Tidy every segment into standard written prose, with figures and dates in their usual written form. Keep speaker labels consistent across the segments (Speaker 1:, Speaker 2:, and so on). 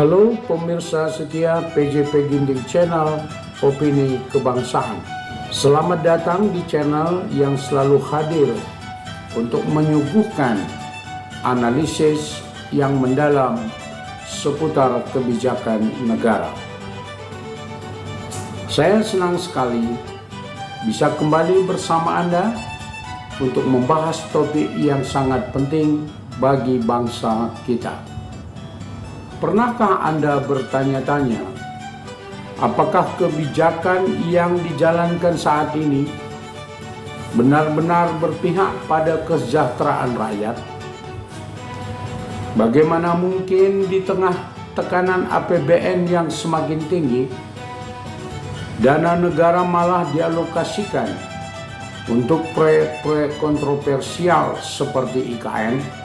Speaker 1: Halo pemirsa setia PJP Ginting Channel Opini Kebangsaan. Selamat datang di channel yang selalu hadir untuk menyuguhkan analisis yang mendalam seputar kebijakan negara. Saya senang sekali bisa kembali bersama Anda untuk membahas topik yang sangat penting bagi bangsa kita. Pernahkah Anda bertanya-tanya, apakah kebijakan yang dijalankan saat ini benar-benar berpihak pada kesejahteraan rakyat? Bagaimana mungkin di tengah tekanan APBN yang semakin tinggi, dana negara malah dialokasikan untuk proyek-proyek kontroversial seperti IKN?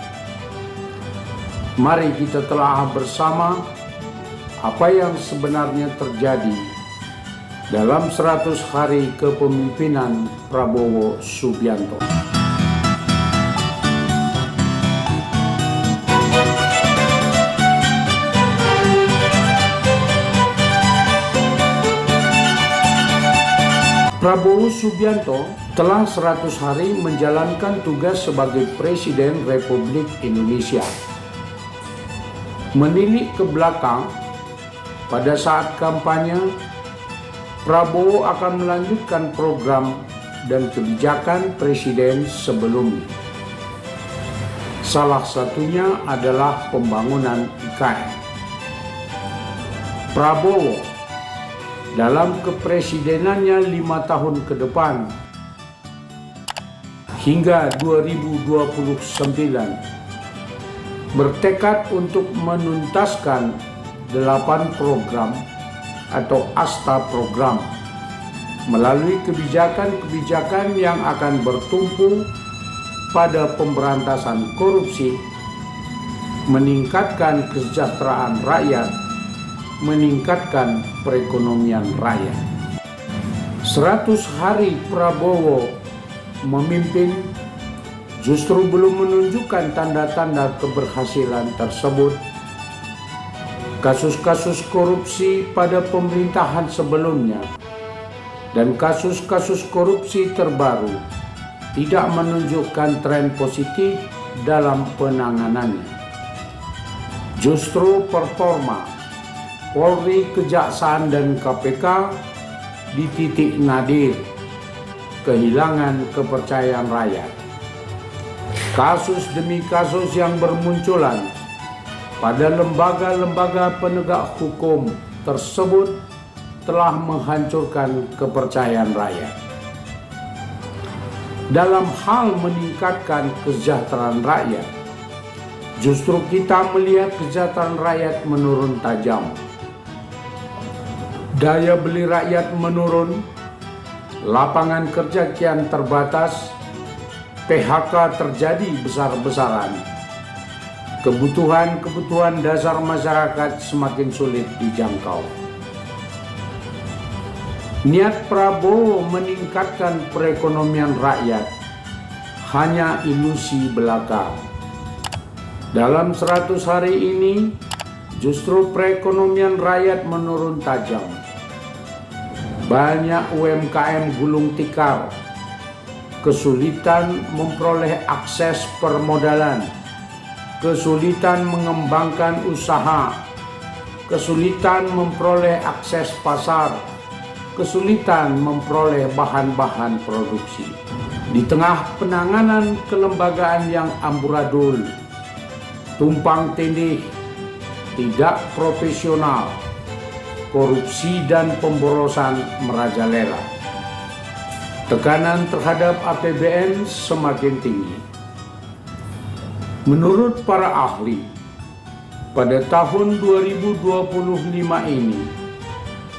Speaker 1: Mari kita telah bersama apa yang sebenarnya terjadi dalam 100 hari kepemimpinan Prabowo Subianto. Prabowo Subianto telah 100 hari menjalankan tugas sebagai Presiden Republik Indonesia. Menilik ke belakang, pada saat kampanye, Prabowo akan melanjutkan program dan kebijakan Presiden sebelumnya. Salah satunya adalah pembangunan IKN. Prabowo dalam kepresidenannya 5 tahun ke depan hingga 2029 bertekad untuk menuntaskan 8 program atau asta program melalui kebijakan-kebijakan yang akan bertumpu pada pemberantasan korupsi, meningkatkan kesejahteraan rakyat, meningkatkan perekonomian rakyat. 100 hari Prabowo memimpin justru belum menunjukkan tanda-tanda keberhasilan tersebut. Kasus-kasus korupsi pada pemerintahan sebelumnya dan kasus-kasus korupsi terbaru tidak menunjukkan tren positif dalam penanganannya. Justru performa Polri, Kejaksaan, dan KPK di titik nadir, kehilangan kepercayaan rakyat. Kasus demi kasus yang bermunculan pada lembaga-lembaga penegak hukum tersebut telah menghancurkan kepercayaan rakyat. Dalam hal meningkatkan kesejahteraan rakyat, justru kita melihat kesejahteraan rakyat menurun tajam. Daya beli rakyat menurun, lapangan kerja kian terbatas, PHK terjadi besar-besaran. Kebutuhan-kebutuhan dasar masyarakat semakin sulit dijangkau. Niat Prabowo meningkatkan perekonomian rakyat hanya ilusi belaka. Dalam 100 hari ini, justru perekonomian rakyat menurun tajam. Banyak UMKM gulung tikar, kesulitan memperoleh akses permodalan, kesulitan mengembangkan usaha, kesulitan memperoleh akses pasar, kesulitan memperoleh bahan-bahan produksi. Di tengah penanganan kelembagaan yang amburadul, tumpang tindih, tidak profesional, korupsi dan pemborosan merajalela. Tekanan terhadap APBN semakin tinggi. Menurut para ahli, pada tahun 2025 ini,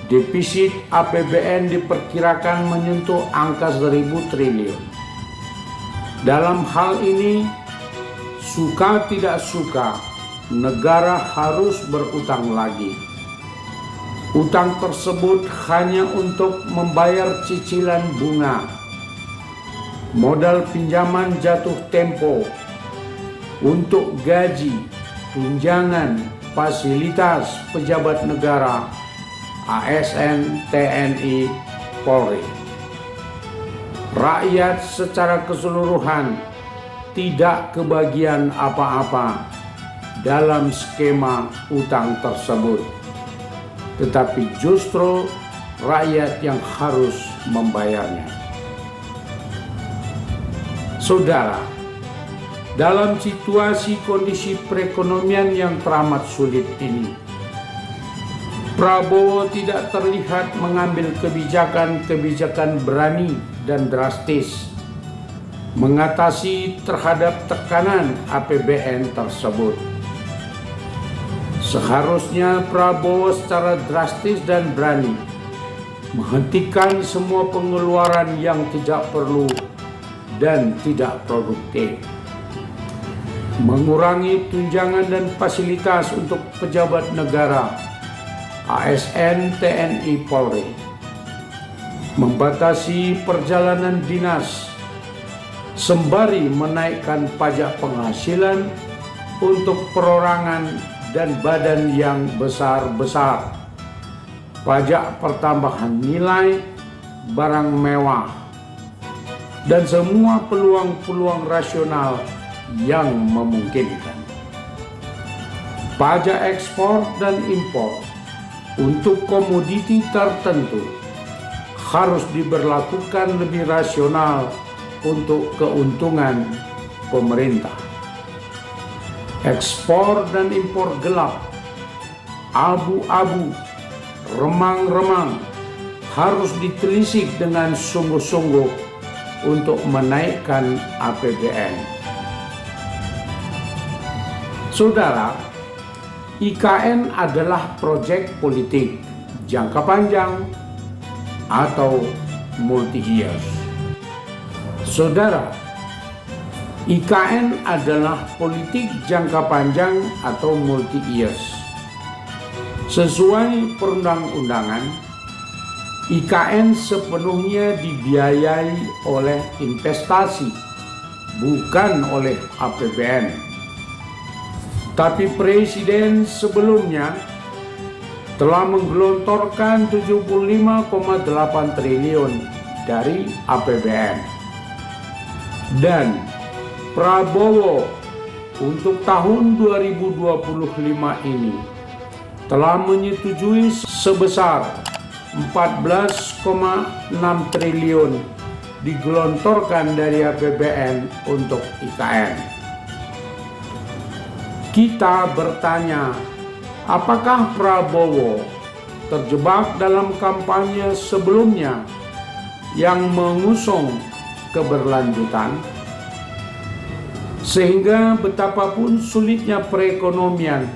Speaker 1: defisit APBN diperkirakan menyentuh angka 1.000 triliun. Dalam hal ini, suka tidak suka, negara harus berutang lagi. Utang tersebut hanya untuk membayar cicilan bunga, modal pinjaman jatuh tempo, untuk gaji, tunjangan, fasilitas pejabat negara, ASN, TNI, Polri. Rakyat secara keseluruhan tidak kebagian apa-apa dalam skema utang tersebut, tetapi justru rakyat yang harus membayarnya. Saudara, dalam situasi kondisi perekonomian yang teramat sulit ini, Prabowo tidak terlihat mengambil kebijakan-kebijakan berani dan drastis mengatasi terhadap tekanan APBN tersebut. Seharusnya Prabowo secara drastis dan berani menghentikan semua pengeluaran yang tidak perlu dan tidak produktif, mengurangi tunjangan dan fasilitas untuk pejabat negara, ASN, TNI, Polri, membatasi perjalanan dinas, sembari menaikkan pajak penghasilan untuk perorangan dan badan yang besar-besar, pajak pertambahan nilai, barang mewah, dan semua peluang-peluang rasional yang memungkinkan. Pajak ekspor dan impor untuk komoditi tertentu harus diberlakukan lebih rasional untuk keuntungan pemerintah. Ekspor dan impor gelap, abu-abu, remang-remang harus ditelisik dengan sungguh-sungguh untuk menaikkan APBN. Saudara, IKN adalah proyek politik jangka panjang atau multi-years. Saudara, IKN adalah politik jangka panjang atau multi-years. Sesuai perundang-undangan, IKN sepenuhnya dibiayai oleh investasi, bukan oleh APBN. Tapi Presiden sebelumnya telah menggelontorkan 75,8 triliun dari APBN. Dan Prabowo untuk tahun 2025 ini telah menyetujui sebesar 14,6 triliun digelontorkan dari APBN untuk IKN. Kita bertanya, apakah Prabowo terjebak dalam kampanye sebelumnya yang mengusung keberlanjutan? Sehingga betapapun sulitnya perekonomian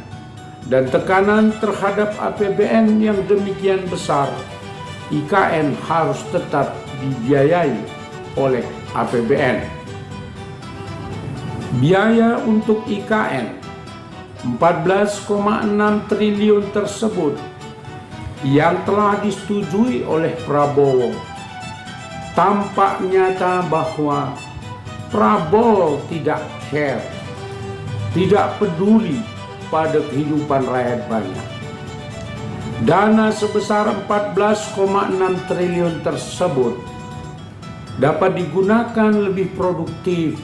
Speaker 1: dan tekanan terhadap APBN yang demikian besar, IKN harus tetap dibiayai oleh APBN. Biaya untuk IKN 14,6 triliun tersebut yang telah disetujui oleh Prabowo, tampak nyata bahwa Prabowo tidak care, tidak peduli pada kehidupan rakyat banyak. Dana sebesar 14,6 triliun tersebut dapat digunakan lebih produktif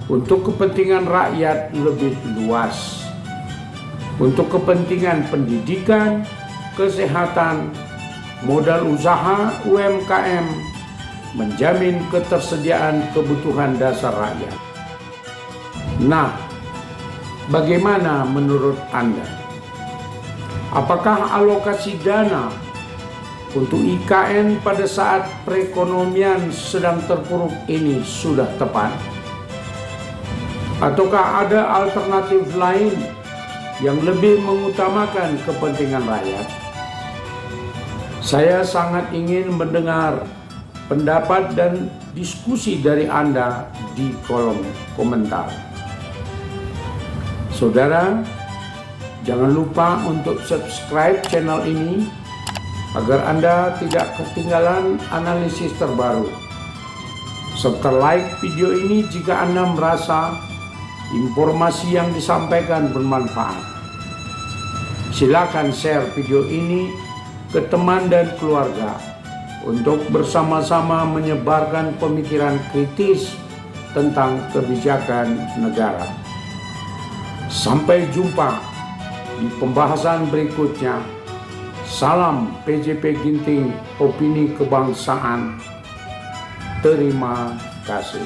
Speaker 1: untuk kepentingan rakyat lebih luas, untuk kepentingan pendidikan, kesehatan, modal usaha, UMKM, menjamin ketersediaan kebutuhan dasar rakyat. Nah, bagaimana menurut Anda? Apakah alokasi dana untuk IKN pada saat perekonomian sedang terpuruk ini sudah tepat? Ataukah ada alternatif lain yang lebih mengutamakan kepentingan rakyat? Saya sangat ingin mendengar pendapat dan diskusi dari Anda di kolom komentar. Saudara, jangan lupa untuk subscribe channel ini agar Anda tidak ketinggalan analisis terbaru. Serta like video ini jika Anda merasa informasi yang disampaikan bermanfaat. Silakan share video ini ke teman dan keluarga untuk bersama-sama menyebarkan pemikiran kritis tentang kebijakan negara. Sampai jumpa di pembahasan berikutnya. Salam PJP Ginting, opini kebangsaan. Terima kasih.